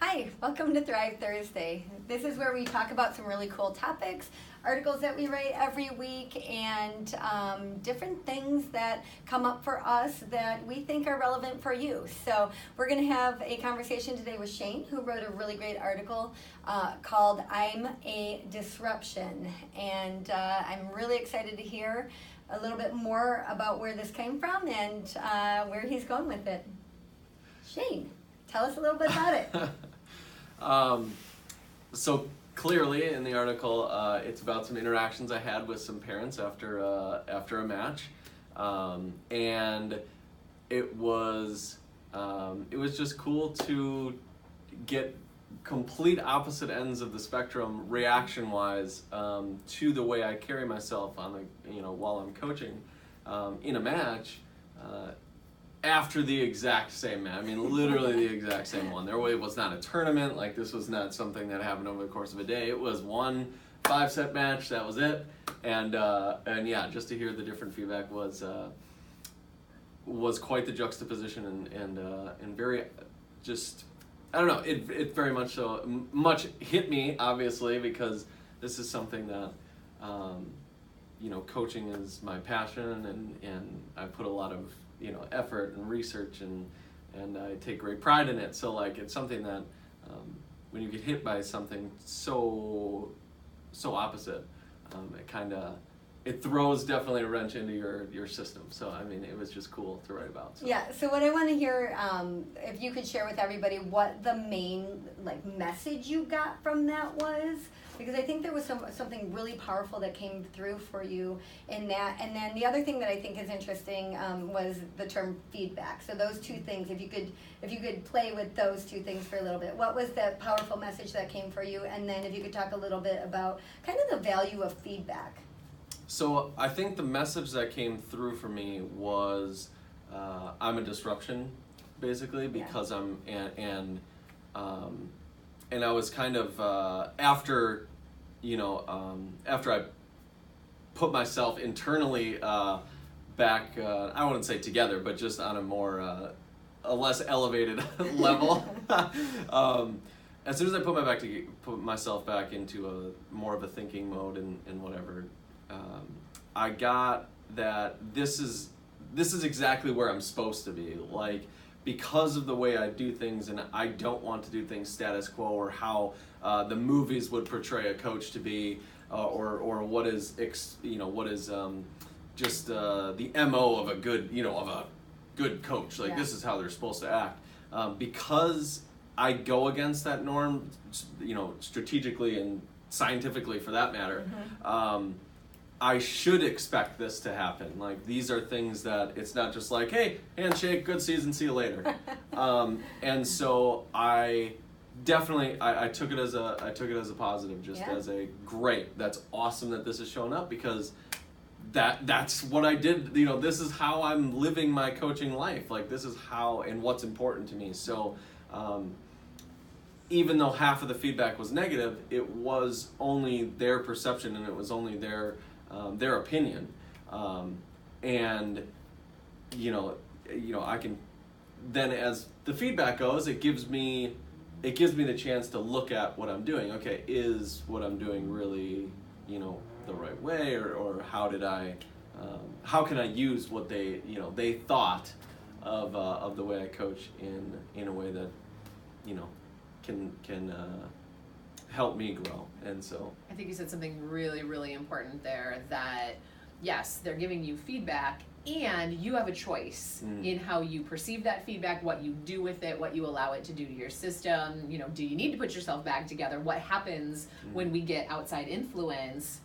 Hi, welcome to Thrive Thursday. This is where we talk about some really cool topics, articles that we write every week, and different things that come up for us that we think are relevant for you. So we're going to have a conversation today with Shane, who wrote a really great article called I'm a Disruption. And I'm really excited to hear a little bit more about where this came from and where he's going with it. Shane, tell us a little bit about it. So clearly in the article, it's about some interactions I had with some parents after a match, and it was just cool to get complete opposite ends of the spectrum reaction-wise to the way I carry myself on while I'm coaching in a match. After the exact same match. I mean, literally the exact same one. It was not a tournament. Like, this was not something that happened over the course of a day. It was one 5-set match. That was it. And yeah, just to hear the different feedback was quite the juxtaposition and very just, I don't know. It very much hit me, obviously, because this is something that coaching is my passion, and I put a lot of effort and research and I take great pride in it. So like, it's something that when you get hit by something so opposite, it throws definitely a wrench into your system. So I mean, it was just cool to write about. So. Yeah. So what I want to hear, if you could share with everybody what the main message you got from that was. Because I think there was something really powerful that came through for you in that. And then the other thing that I think is interesting was the term feedback. So those two things, if you could play with those two things for a little bit. What was the powerful message that came for you? And then if you could talk a little bit about kind of the value of feedback. So I think the message that came through for me was I'm a disruption, basically, because and I was kind of after I put myself internally back, I wouldn't say together, but just on a less elevated level. As soon as I put myself back into a more of a thinking mode and whatever, I got that this is exactly where I'm supposed to be. Like, because of the way I do things, and I don't want to do things status quo, or how the movies would portray a coach to be, or what is just the MO of a good coach. Like, This is how they're supposed to act. Because I go against that norm, strategically and scientifically, for that matter. Mm-hmm. I should expect this to happen. Like, these are things that it's not just like, hey, handshake, good season, see you later. And so I definitely I took it as a positive, just as a great. That's awesome that this is showing up, because that's what I did. This is how I'm living my coaching life. Like, this is how and what's important to me. So even though half of the feedback was negative, it was only their perception, and it was only their opinion, and I can then, as the feedback goes, it gives me the chance to look at what I'm doing. Okay, is what I'm doing really the right way, or how can I use what they thought of the way I coach in a way that can help me grow. And so I think you said something really, really important there, that yes, they're giving you feedback, and you have a choice in how you perceive that feedback, what you do with it, what you allow it to do to your system. Do you need to put yourself back together? What happens when we get outside influence?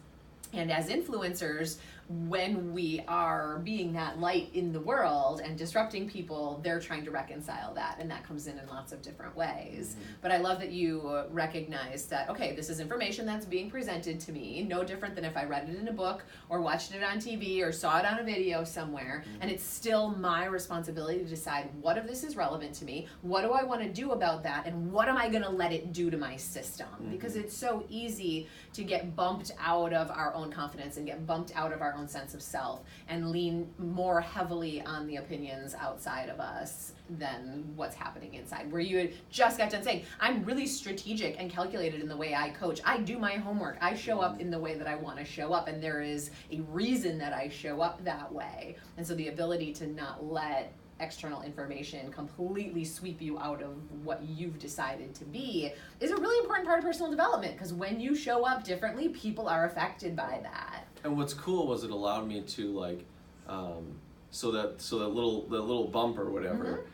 And as influencers, when we are being that light in the world and disrupting people, they're trying to reconcile that, and that comes in lots of different ways. Mm-hmm. But I love that you recognize that, okay, this is information that's being presented to me, no different than if I read it in a book or watched it on TV or saw it on a video somewhere, and it's still my responsibility to decide what of this is relevant to me, what do I want to do about that, and what am I going to let it do to my system? Because it's so easy to get bumped out of our own confidence and get bumped out of our own own sense of self and lean more heavily on the opinions outside of us than what's happening inside. Where you had just got done saying, I'm really strategic and calculated in the way I coach. I do my homework. I show up in the way that I want to show up, and there is a reason that I show up that way. And so the ability to not let external information completely sweep you out of what you've decided to be is a really important part of personal development, because when you show up differently, people are affected by that. And what's cool was it allowed me to like, so that little bump or whatever,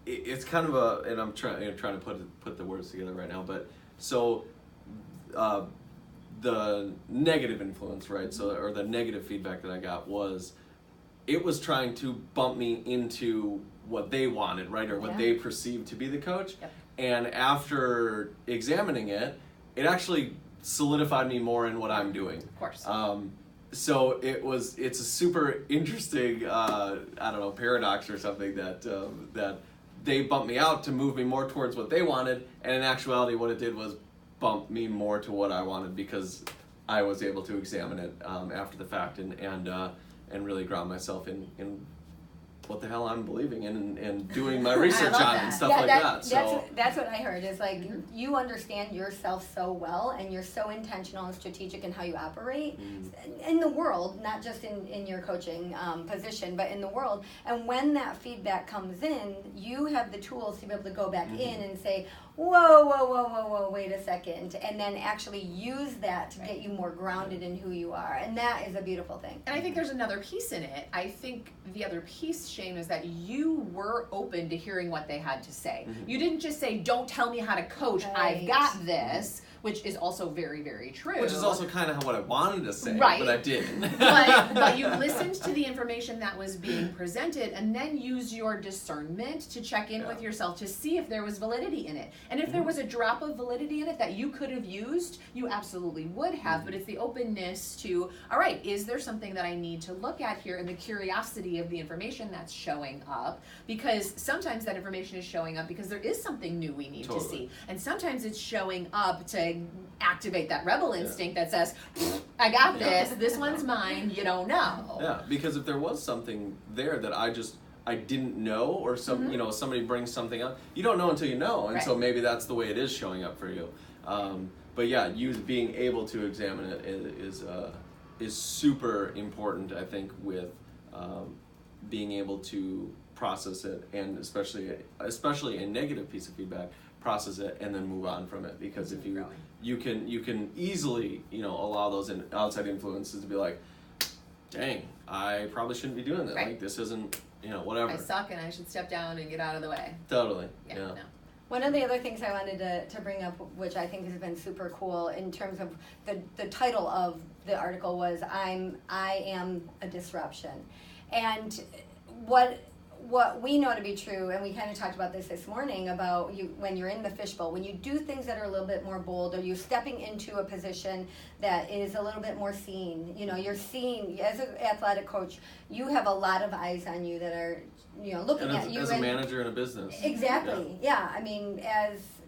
it's kind of a, and I'm trying to put the words together right now, but so the negative influence, right? So, or the negative feedback that I got was, it was trying to bump me into what they wanted, right? Or what they perceived to be the coach. Yep. And after examining it, it actually solidified me more in what I'm doing. Of course. So it's a super interesting, paradox or something that they bumped me out to move me more towards what they wanted. And in actuality, what it did was bump me more to what I wanted, because I was able to examine it after the fact and really ground myself in what the hell I'm believing in and doing my research on and stuff like that. So that's what I heard, is like, you understand yourself so well, and you're so intentional and strategic in how you operate in the world, not just in your coaching position, but in the world. And when that feedback comes in, you have the tools to be able to go back in and say, whoa, wait a second, and then actually use that to get you more grounded in who you are. And that is a beautiful thing. And I think there's another piece in it. I think the other piece, Shane, is that you were open to hearing what they had to say. You didn't just say, don't tell me how to coach, I've got this, which is also very, very true. Which is also kind of what I wanted to say, right. but I didn't. but you listened to the information that was being presented, and then used your discernment to check in with yourself to see if there was validity in it. And if there was a drop of validity in it that you could have used, you absolutely would have. But it's the openness to, all right, is there something that I need to look at here, and the curiosity of the information that's showing up? Because sometimes that information is showing up because there is something new we need to see. And sometimes it's showing up to activate that rebel instinct that says, I got this one's mine, you don't know. Yeah, because if there was something there that I didn't know, or somebody brings something up, you don't know until you know, and so maybe that's the way it is showing up for you. But yeah, you being able to examine it is super important, I think, with being able to process it, and especially a negative piece of feedback, process it and then move on from it. Because if you can easily allow those outside influences to be like, dang, I probably shouldn't be doing that. Like, this isn't, whatever. I suck and I should step down and get out of the way. Totally. No. One of the other things I wanted to bring up, which I think has been super cool in terms of the title of the article, was I am a disruption. And what we know to be true, and we kind of talked about this morning, about you when you're in the fishbowl, when you do things that are a little bit more bold, or you're stepping into a position that is a little bit more seen. You're seen as an athletic coach, you have a lot of eyes on you that are looking at you as a manager in a business. Exactly. Yeah. I mean,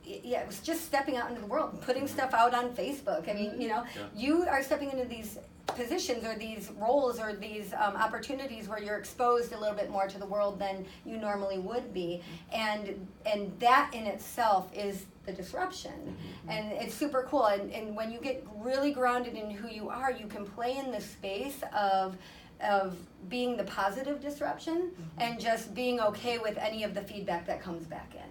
it was just stepping out into the world, putting stuff out on Facebook. I mean, you are stepping into these positions or these roles or these opportunities where you're exposed a little bit more to the world than you normally would be, and that in itself is the disruption. And it's super cool, and when you get really grounded in who you are, you can play in the space of being the positive disruption and just being okay with any of the feedback that comes back in.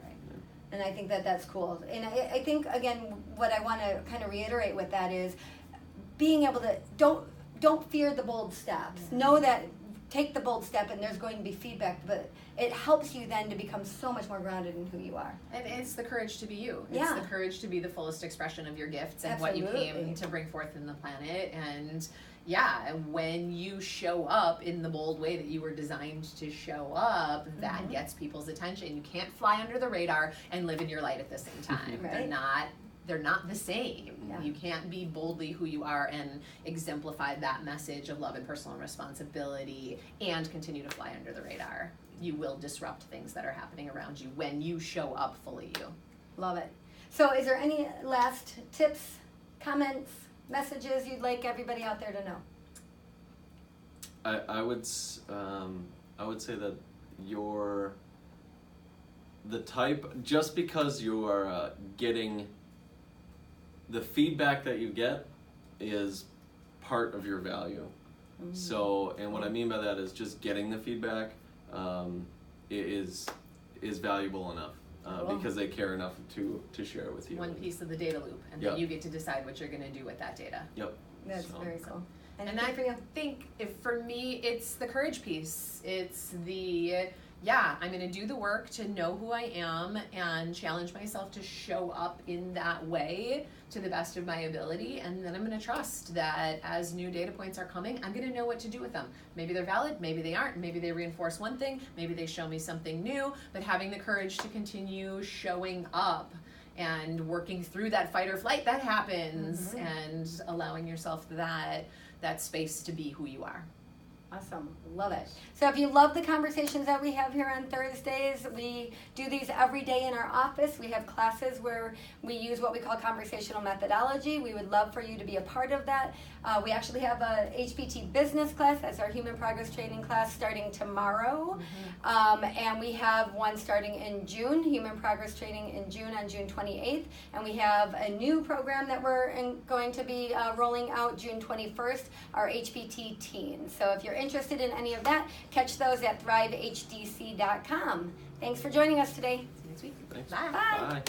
And I think that's cool. And I think, again, what I want to kind of reiterate with that is being able to don't fear the bold steps. Know that, take the bold step, and there's going to be feedback, but it helps you then to become so much more grounded in who you are. And it's the courage to be you. It's the courage to be the fullest expression of your gifts and what you came to bring forth in the planet. And when you show up in the bold way that you were designed to show up, that gets people's attention. You can't fly under the radar and live in your light at the same time. They're not the same. You can't be boldly who you are and exemplify that message of love and personal responsibility and continue to fly under the radar. You will disrupt things that are happening around you when you show up fully you. Love it. So is there any last tips, comments, messages you'd like everybody out there to know? I would say that the type, just because you are getting the feedback that you get is part of your value. Mm-hmm. So, and what I mean by that is just getting the feedback is valuable enough. Because they care enough to share it with you. One piece of the data loop, and then you get to decide what you're going to do with that data. Yep. That's very cool. And I think for me, it's the courage piece. It's the, I'm going to do the work to know who I am and challenge myself to show up in that way to the best of my ability. And then I'm going to trust that as new data points are coming, I'm going to know what to do with them. Maybe they're valid, maybe they aren't. Maybe they reinforce one thing, maybe they show me something new. But having the courage to continue showing up and working through that fight or flight that happens, and allowing yourself that space to be who you are. Awesome. Love it. So if you love the conversations that we have here on Thursdays, we do these every day in our office. We have classes where we use what we call conversational methodology. We would love for you to be a part of that. We actually have a HPT business class. That's our human progress training class starting tomorrow. And we have one starting in June, human progress training in June on June 28th. And we have a new program that we're going to be rolling out June 21st, our HPT Teens. So if you're interested in any of that, catch those at thrivehdc.com. Thanks for joining us today. See you next week. Thanks. Bye. Bye. Bye.